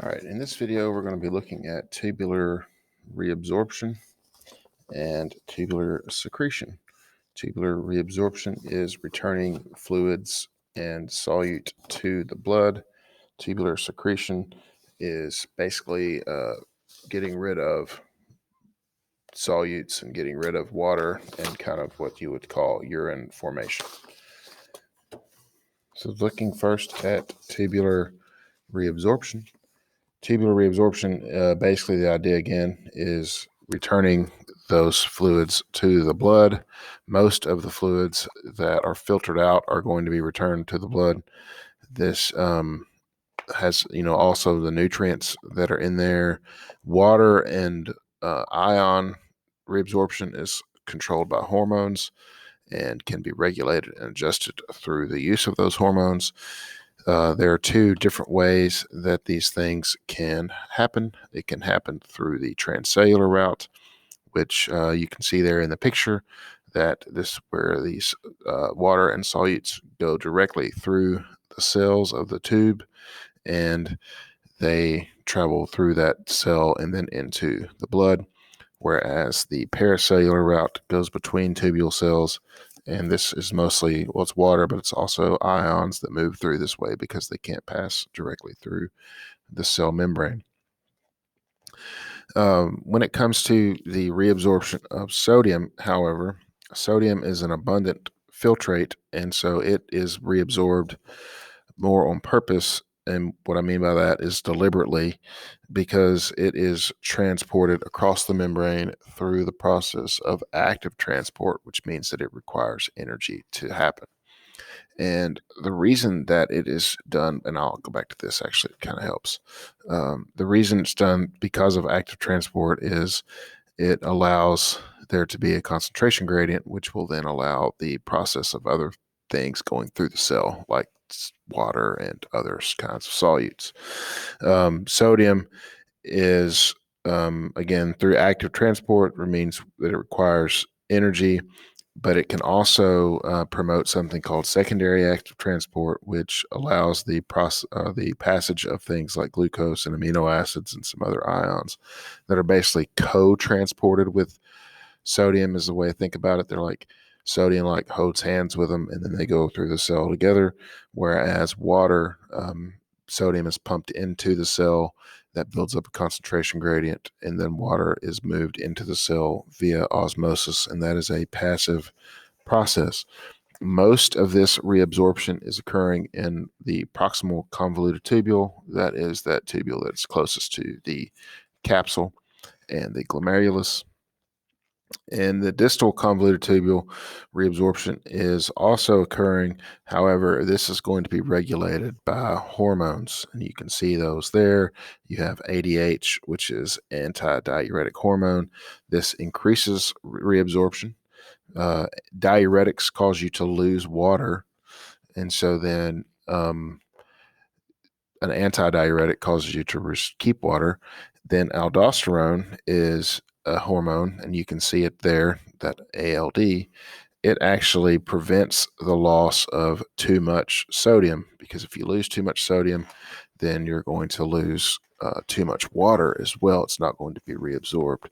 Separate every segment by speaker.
Speaker 1: All right, in this video, we're going to be looking at tubular reabsorption and tubular secretion. Tubular reabsorption is returning fluids and solute to the blood. Tubular secretion is basically getting rid of solutes and getting rid of water and kind of what you would call urine formation. So looking first at tubular reabsorption. Tubular reabsorption, basically the idea again is returning those fluids to the blood. Most of the fluids that are filtered out are going to be returned to the blood. This has, also the nutrients that are in there. Water and ion reabsorption is controlled by hormones and can be regulated and adjusted through the use of those hormones. There are two different ways that these things can happen. It can happen through the transcellular route, which you can see there in the picture, that this where these water and solutes go directly through the cells of the tube, and they travel through that cell and then into the blood, whereas the paracellular route goes between tubule cells. And this is mostly, well, it's water, but it's also ions that move through this way because they can't pass directly through the cell membrane. When it comes to the reabsorption of sodium, however, sodium is an abundant filtrate, and so it is reabsorbed more on purpose. And what I mean by that is deliberately, because it is transported across the membrane through the process of active transport, which means that it requires energy to happen. And the reason that it is done, and I'll go back to this, actually, it kind of helps. The reason it's done because of active transport is it allows there to be a concentration gradient, which will then allow the process of other things going through the cell, like water and other kinds of solutes. Sodium is, again, through active transport, means that it requires energy, but it can also promote something called secondary active transport, which allows the passage of things like glucose and amino acids and some other ions that are basically co-transported with sodium, is the way I think about it. They're like sodium holds hands with them, and then they go through the cell together, whereas water, sodium is pumped into the cell. That builds up a concentration gradient, and then water is moved into the cell via osmosis, and that is a passive process. Most of this reabsorption is occurring in the proximal convoluted tubule. That is that tubule that's closest to the capsule and the glomerulus. In the distal convoluted tubule, reabsorption is also occurring. However, this is going to be regulated by hormones, and you can see those there. You have ADH, which is anti-diuretic hormone. This increases reabsorption. Diuretics cause you to lose water, and so then an anti-diuretic causes you to keep water. Then aldosterone is a hormone, and you can see it there, that ALD. It actually prevents the loss of too much sodium, because if you lose too much sodium, then you're going to lose too much water as well. It's not going to be reabsorbed.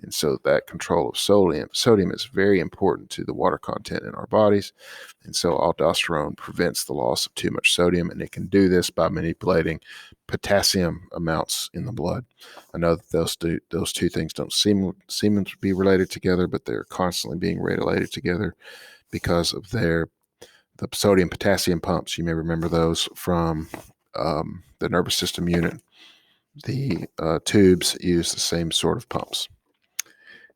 Speaker 1: And so that control of sodium is very important to the water content in our bodies. And so aldosterone prevents the loss of too much sodium, and it can do this by manipulating potassium amounts in the blood. I know that those two things don't seem to be related together, but they're constantly being related together because of the sodium potassium pumps. You may remember those from the nervous system unit. The tubes use the same sort of pumps.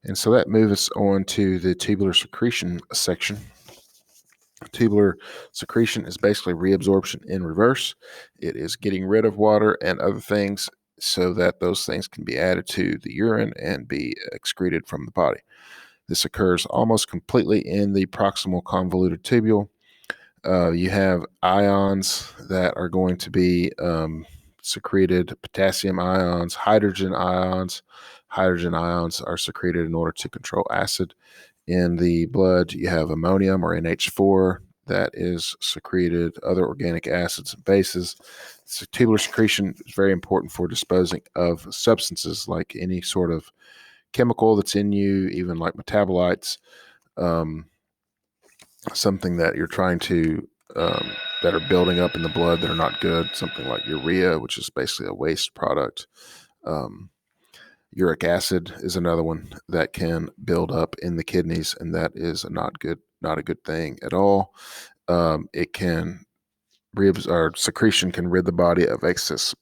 Speaker 1: And so that moves us on to the tubular secretion section. Tubular secretion is basically reabsorption in reverse. It is getting rid of water and other things so that those things can be added to the urine and be excreted from the body. This occurs almost completely in the proximal convoluted tubule. You have ions that are going to be secreted, potassium ions, hydrogen ions. Hydrogen ions are secreted in order to control acid in the blood. You have ammonium, or NH4. that is secreted, other organic acids and bases. So tubular secretion is very important for disposing of substances like any sort of chemical that's in you, even like metabolites, something that you're trying to that are building up in the blood that are not good, something like urea, which is basically a waste product. Uric acid is another one that can build up in the kidneys, and that is not a good thing at all. It can secretion can rid the body of excess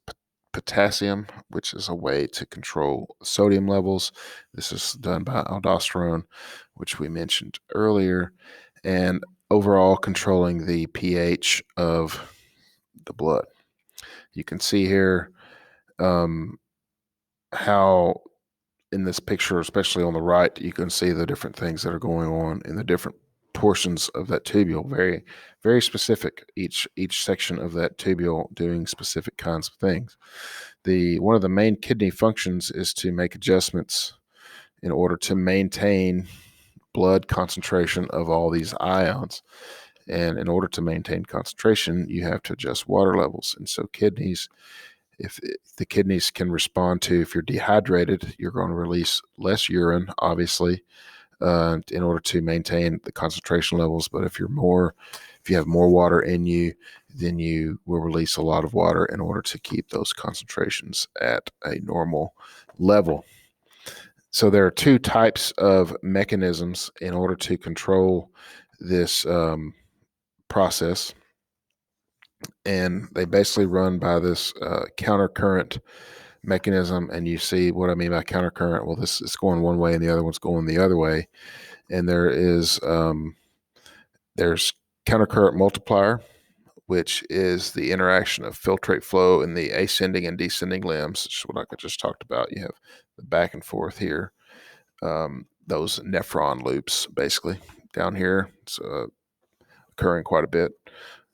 Speaker 1: potassium, which is a way to control sodium levels. This is done by aldosterone, which we mentioned earlier, and overall controlling the pH of the blood. You can see here how in this picture, especially on the right, you can see the different things that are going on in the different portions of that tubule. Very, very specific. Each section of that tubule doing specific kinds of things. One of the main kidney functions is to make adjustments in order to maintain blood concentration of all these ions. And in order to maintain concentration, you have to adjust water levels. And so if the kidneys can respond to, if you're dehydrated, you're going to release less urine, obviously, in order to maintain the concentration levels. But if you have more water in you, then you will release a lot of water in order to keep those concentrations at a normal level. So there are two types of mechanisms in order to control this process, and they basically run by this countercurrent mechanism. And you see what I mean by countercurrent. Well, this is going one way and the other one's going the other way. And there's countercurrent multiplier, which is the interaction of filtrate flow in the ascending and descending limbs, which is what I just talked about. You have the back and forth here. Those nephron loops, basically, down here. It's occurring quite a bit,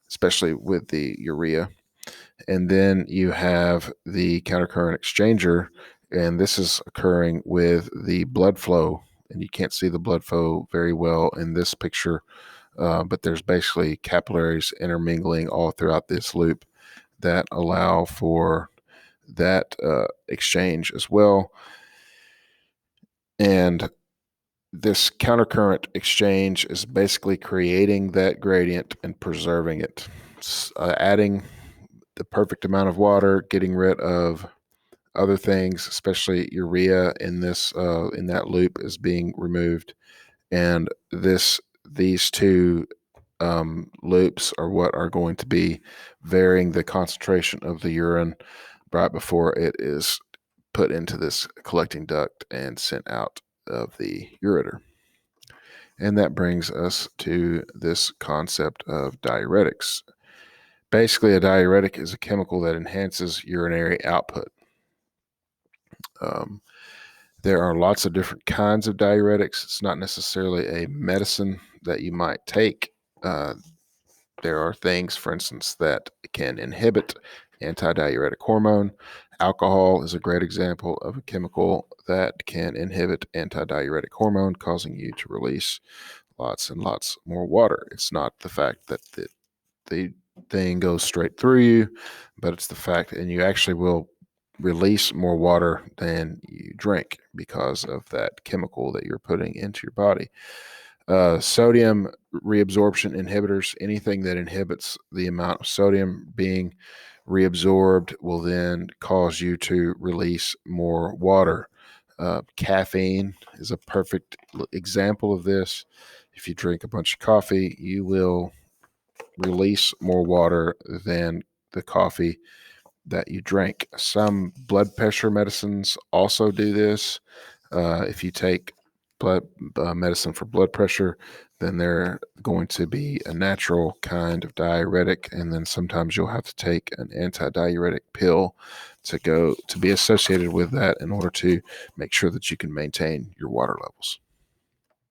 Speaker 1: especially with the urea. And then you have the countercurrent exchanger, and this is occurring with the blood flow. And you can't see the blood flow very well in this picture, but there's basically capillaries intermingling all throughout this loop that allow for that exchange as well. And this countercurrent exchange is basically creating that gradient and preserving it, adding the perfect amount of water, getting rid of other things, especially urea in that loop is being removed. And these two loops are what are going to be varying the concentration of the urine right before it is put into this collecting duct and sent out of the ureter. And that brings us to this concept of diuretics. Basically, a diuretic is a chemical that enhances urinary output. There are lots of different kinds of diuretics. It's not necessarily a medicine that you might take. There are things, for instance, that can inhibit antidiuretic hormone. Alcohol is a great example of a chemical that can inhibit antidiuretic hormone, causing you to release lots and lots more water. It's not the fact that the thing goes straight through you, but it's the fact, and you actually will release more water than you drink because of that chemical that you're putting into your body. Sodium reabsorption inhibitors, anything that inhibits the amount of sodium being reabsorbed will then cause you to release more water. Caffeine is a perfect example of this. If you drink a bunch of coffee, you will release more water than the coffee that you drank. Some blood pressure medicines also do this. If you take medicine for blood pressure, then they're going to be a natural kind of diuretic, and then sometimes you'll have to take an antidiuretic pill to be associated with that in order to make sure that you can maintain your water levels.